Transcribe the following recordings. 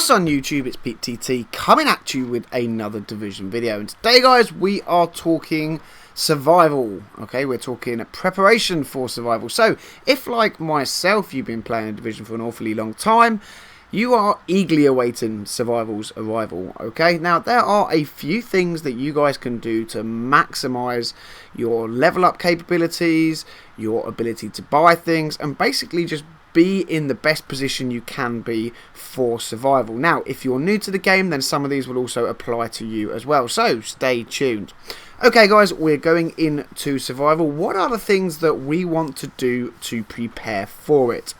What's on YouTube? It's Pete TT coming at you with another Division video, and today guys we are talking survival. Okay, we're talking preparation for survival. So if like myself you've been playing a Division for an awfully long time, you are eagerly awaiting survival's arrival. Okay, now there are a few things that you guys can do to maximize your level up capabilities, your ability to buy things, and basically just be in the best position you can be for survival. Now, if you're new to the game, then some of these will also apply to you as well, so stay tuned. Okay guys, we're going into survival. What are the things that we want to do to prepare for it?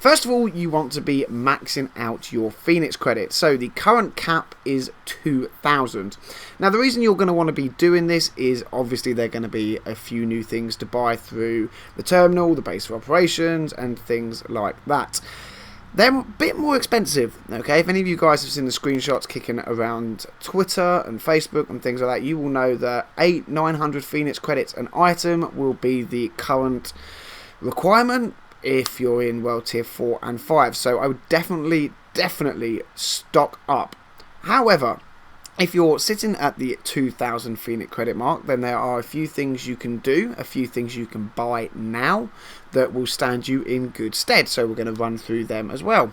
First of all, you want to be maxing out your Phoenix credits. So the current cap is 2,000. Now the reason you're going to want to be doing this is obviously there are going to be a few new things to buy through the terminal, the base of operations and things like that. They're a bit more expensive, okay? If any of you guys have seen the screenshots kicking around Twitter and Facebook and things like that, you will know that 900 Phoenix credits an item will be the current requirement if you're in World Tier 4 and 5. So I would definitely stock up. However, if you're sitting at the 2,000 Phoenix credit mark, then there are a few things you can do, a few things you can buy now that will stand you in good stead. So we're going to run through them as well.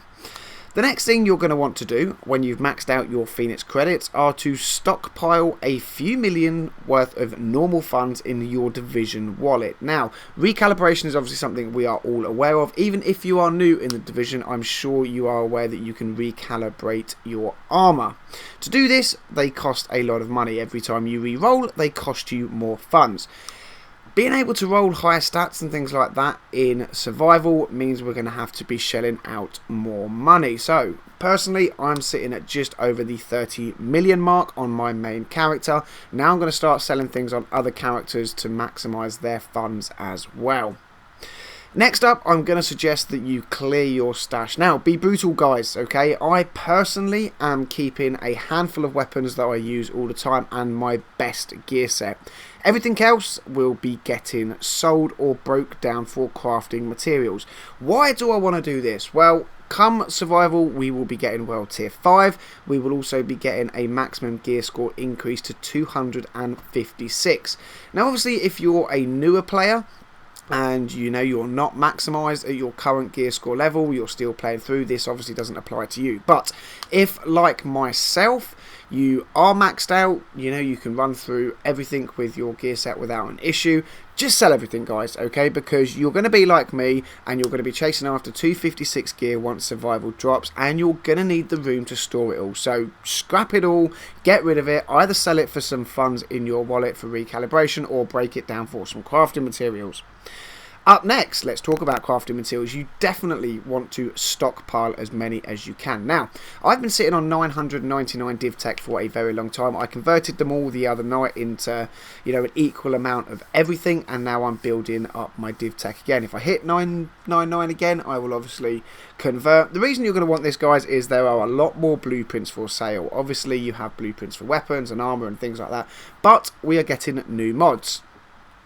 The next thing you're going to want to do when you've maxed out your Phoenix credits are to stockpile a few million worth of normal funds in your Division wallet. Now, recalibration is obviously something we are all aware of. Even if you are new in the Division, I'm sure you are aware that you can recalibrate your armor. To do this, they cost a lot of money. Every time you re-roll, they cost you more funds. Being able to roll higher stats and things like that in survival means we're going to have to be shelling out more money. So personally, I'm sitting at just over the 30 million mark on my main character. Now I'm going to start selling things on other characters to maximize their funds as well. Next up, I'm going to suggest that you clear your stash. Now, be brutal guys, okay? I personally am keeping a handful of weapons that I use all the time and my best gear set. Everything else will be getting sold or broke down for crafting materials. Why do I want to do this? Well, come survival, we will be getting World Tier 5. We will also be getting a maximum gear score increase to 256. Now, obviously, if you're a newer player, and you know you're not maximized at your current gear score level, you're still playing through, this obviously doesn't apply to you. But if like myself you are maxed out, you know you can run through everything with your gear set without an issue, just sell everything guys, okay? Because you're going to be like me and you're going to be chasing after 256 gear once survival drops, and you're going to need the room to store it all. So scrap it all, get rid of it, either sell it for some funds in your wallet for recalibration or break it down for some crafting materials. Up next, let's talk about crafting materials. You definitely want to stockpile as many as you can. Now, I've been sitting on 999 div tech for a very long time. I converted them all the other night into, you know, an equal amount of everything, and now I'm building up my div tech again. If I hit 999 again, I will obviously convert. The reason you're going to want this, guys, is there are a lot more blueprints for sale. Obviously, you have blueprints for weapons and armor and things like that, but we are getting new mods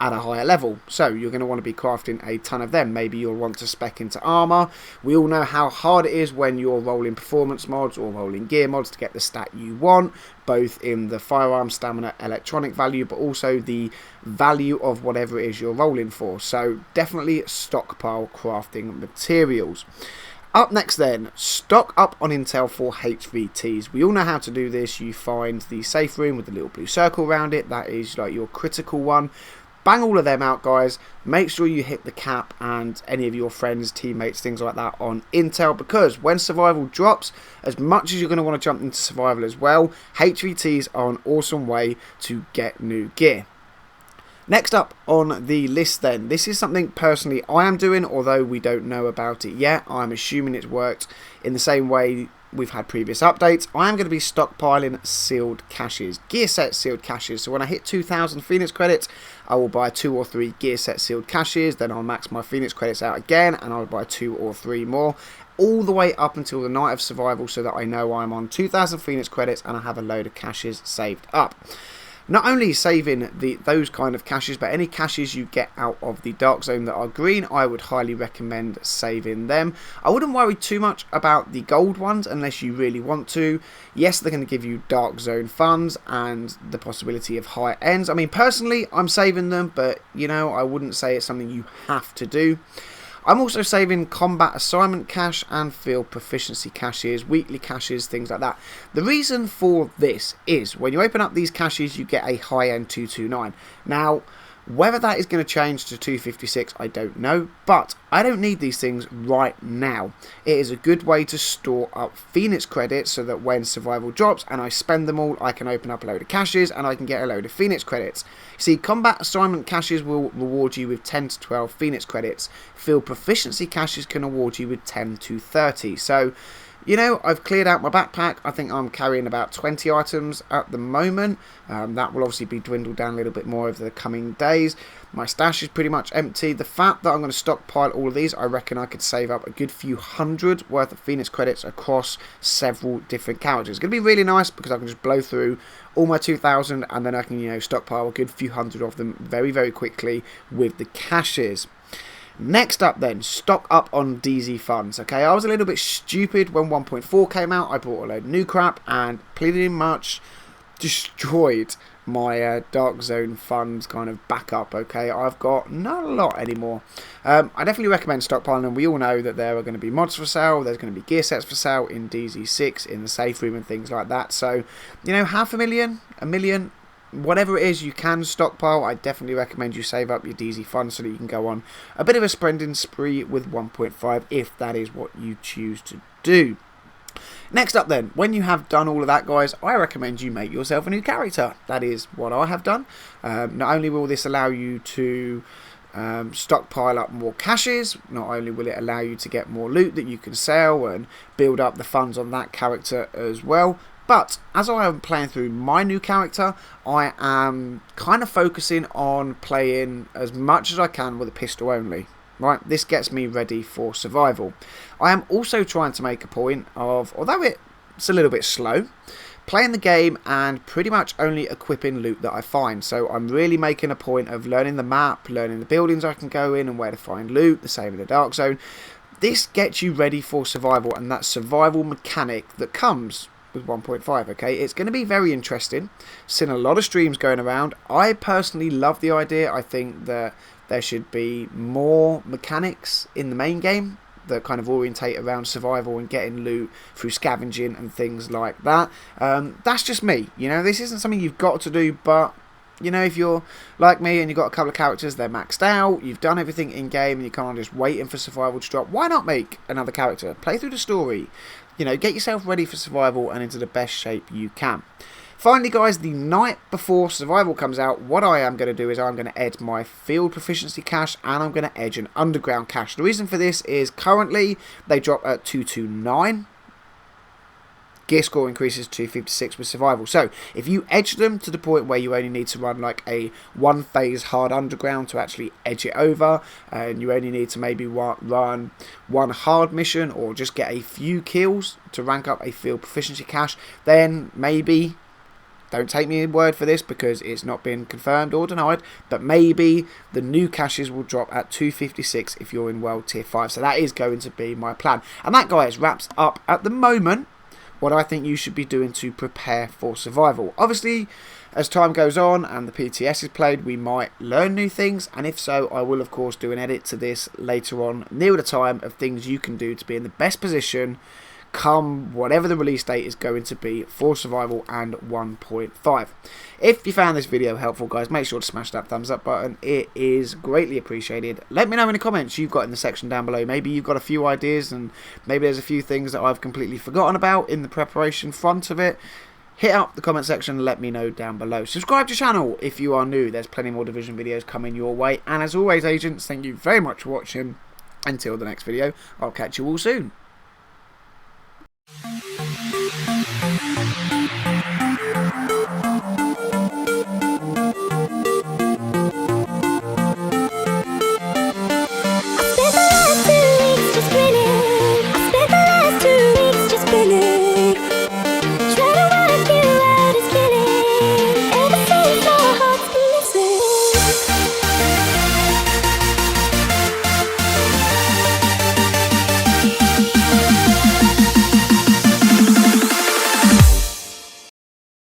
at a higher level, so you're going to want to be crafting a ton of them. Maybe you'll want to spec into armor. We all know how hard it is when you're rolling performance mods or rolling gear mods to get the stat you want, both in the firearm, stamina, electronic value, but also the value of whatever it is you're rolling for. So definitely stockpile crafting materials. Up next then, stock up on intel for HVTs. We all know how to do this. You find the safe room with the little blue circle around it. That is like your critical one. Bang all of them out guys. Make sure you hit the cap and any of your friends, teammates, things like that on intel, because when survival drops, as much as you're going to want to jump into survival as well, HVTs are an awesome way to get new gear. Next up on the list then, this is something personally I am doing, although we don't know about it yet. I'm assuming it's worked in the same way we've had previous updates. I am going to be stockpiling sealed caches, gear set sealed caches. So when I hit 2,000 Phoenix credits, I will buy 2 or 3 gear set sealed caches. Then I'll max my Phoenix credits out again, and I'll buy 2 or 3 more, all the way up until the night of survival, so that I know I'm on 2,000 Phoenix credits and I have a load of caches saved up. not only saving those kind of caches, but any caches you get out of the Dark Zone that are green, I would highly recommend saving them. I wouldn't worry too much about the gold ones unless you really want to. Yes, they're going to give you Dark Zone funds and the possibility of higher ends. I mean, personally, I'm saving them, but, you know, I wouldn't say it's something you have to do. I'm also saving combat assignment cache and field proficiency caches, weekly caches, things like that. The reason for this is when you open up these caches, you get a high-end 229. Now, whether that is going to change to 256, I don't know, but I don't need these things right now. It is a good way to store up Phoenix credits so that when survival drops and I spend them all, I can open up a load of caches and I can get a load of Phoenix credits. See, combat assignment caches will reward you with 10 to 12 Phoenix credits. Field proficiency caches can award you with 10 to 30. So, you know, I've cleared out my backpack. I think I'm carrying about 20 items at the moment. That will obviously be dwindled down a little bit more over the coming days. My stash is pretty much empty. The fact that I'm going to stockpile all of these, I reckon I could save up a good few hundred worth of Phoenix credits across several different characters. It's going to be really nice because I can just blow through all my 2,000 and then I can, you know, stockpile a good few hundred of them very, very quickly with the caches. Next up then, stock up on DZ funds. Okay, I was a little bit stupid when 1.4 came out. I bought a load of new crap and pretty much destroyed my Dark Zone funds kind of backup. Okay, I've got not a lot anymore. I definitely recommend stockpiling, and we all know that there are going to be mods for sale. There's going to be gear sets for sale in DZ6, in the safe room and things like that. So, you know, 500,000, a million, whatever it is you can stockpile, I definitely recommend you save up your DZ funds so that you can go on a bit of a spending spree with 1.5 if that is what you choose to do. Next up then, when you have done all of that, guys, I recommend you make yourself a new character. That is what I have done. Not only will this allow you to stockpile up more caches, not only will it allow you to get more loot that you can sell and build up the funds on that character as well, but as I am playing through my new character, I am kind of focusing on playing as much as I can with a pistol only. Right, this gets me ready for survival. I am also trying to make a point of, although it's a little bit slow, playing the game and pretty much only equipping loot that I find. So I'm really making a point of learning the map, learning the buildings I can go in and where to find loot, the same in the Dark Zone. This gets you ready for survival and that survival mechanic that comes with 1.5. okay, it's going to be very interesting. Seen a lot of streams going around. I personally love the idea. I think that there should be more mechanics in the main game that kind of orientate around survival and getting loot through scavenging and things like that. That's just me, you know, this isn't something you've got to do, but you know, if you're like me and you've got a couple of characters, they're maxed out, you've done everything in game and you're kind of just waiting for survival to drop, why not make another character? Play through the story, you know, get yourself ready for survival and into the best shape you can. Finally, guys, the night before survival comes out, what I am going to do is I'm going to edge my field proficiency cache and I'm going to edge an underground cache. The reason for this is currently they drop at 229. Gear score increases to 56 with survival. So if you edge them to the point where you only need to run like a one phase hard underground to actually edge it over, and you only need to maybe run one hard mission or just get a few kills to rank up a field proficiency cache, then maybe, don't take me word for this because it's not been confirmed or denied, but maybe the new caches will drop at 256 if you're in World Tier 5. So that is going to be my plan. And that, guys, wraps up at the moment what I think you should be doing to prepare for survival. Obviously, as time goes on and the PTS is played, we might learn new things, and if so, I will of course do an edit to this later on near the time of things you can do to be in the best position come whatever the release date is going to be for survival and 1.5. If you found this video helpful, guys, make sure to smash that thumbs up button. It is greatly appreciated. Let me know in the comments you've got in the section down below. Maybe you've got a few ideas and maybe there's a few things that I've completely forgotten about in the preparation front of it. Hit up the comment section and let me know down below. Subscribe to the channel if you are new. There's plenty more Division videos coming your way. And as always, agents, thank you very much for watching. Until the next video, I'll catch you all soon.